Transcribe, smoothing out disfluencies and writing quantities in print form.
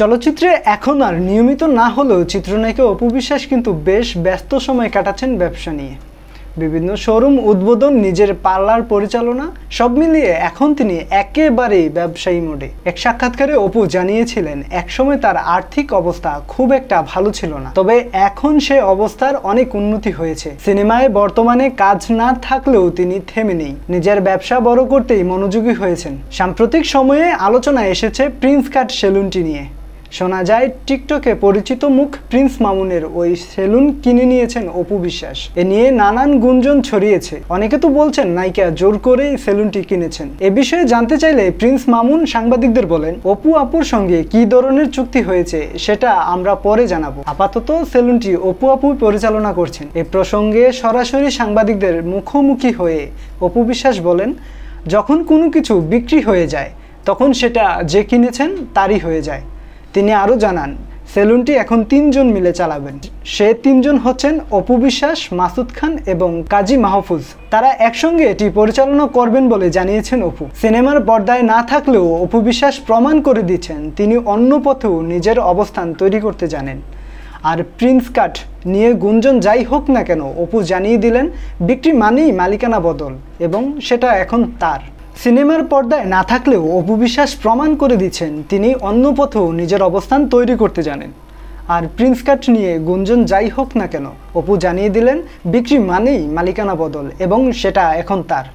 চলচ্চিত্রে এখন আর নিয়মিত না হলেও চিত্রনায়িকা অপু বিশ্বাস কিন্তু বেশ ব্যস্ত সময় কাটাচ্ছেন ব্যবসা নিয়ে। বিভিন্ন শোরুম উদ্বোধন, নিজের পার্লার পরিচালনা সব মিলিয়ে এখন তিনি একেবারেই ব্যবসায়ী মোডে। এক সাক্ষাৎকারে অপু জানিয়েছিলেন একসময় তার আর্থিক অবস্থা খুব একটা ভালো ছিল না, তবে এখন সে অবস্থার অনেক উন্নতি হয়েছে। সিনেমায় বর্তমানে কাজ না থাকলেও তিনি থেমে নেই, নিজের ব্যবসা বড় করতেই মনোযোগী হয়েছেন। সাম্প্রতিক সময়ে আলোচনা এসেছে প্রিন্স কাট সেলুনটি নিয়ে। শোনা যায় টিকটকে পরিচিত মুখ প্রিন্স মামুনের ওই সেলুন কিনে নিয়েছেন অপু বিশ্বাস। এ নিয়ে নানান গুঞ্জন ছড়িয়েছে। অনেকে তো বলছেন নায়িকা জোর করেই সেলুনটি কিনেছেন। এ বিষয়ে জানতে চাইলে প্রিন্স মামুন সাংবাদিকদের বলেন, অপু আপুর সঙ্গে কি ধরনের চুক্তি হয়েছে সেটা আমরা পরে জানাবো। আপাতত সেলুনটি অপু আপুই পরিচালনা করছেন। এ প্রসঙ্গে সরাসরি সাংবাদিকদের মুখোমুখি হয়ে অপু বিশ্বাস বলেন, যখন কোনো কিছু বিক্রি হয়ে যায় তখন সেটা যে কিনেছেন তারই হয়ে যায়। তিনি আরও জানান, সেলুনটি এখন 3 জন মিলে চালাবেন। সে 3 জন হচ্ছেন অপু বিশ্বাস, মাসুদ খান এবং কাজী মাহফুজ। তারা একসঙ্গে এটি পরিচালনা করবেন বলে জানিয়েছেন অপু। সিনেমার পর্দায় না থাকলেও অপু বিশ্বাস প্রমাণ করে দিচ্ছেন তিনি অন্য পথেও নিজের অবস্থান তৈরি করতে জানেন। আর প্রিন্স কাট নিয়ে গুঞ্জন যাই হোক না কেন, অপু জানিয়ে দিলেন বিক্রি মানেই মালিকানা বদল এবং সেটা এখন তার। সিনেমার পর্দায় না থাকলেও অপু বিশ্বাস প্রমাণ করে দিচ্ছেন তিনি অন্য পথেও নিজের অবস্থান তৈরি করতে জানেন। আর প্রিন্স কাট নিয়ে গুঞ্জন যাই হোক না কেন, অপু জানিয়ে দিলেন বিক্রি মানেই মালিকানা বদল এবং সেটা এখন তার।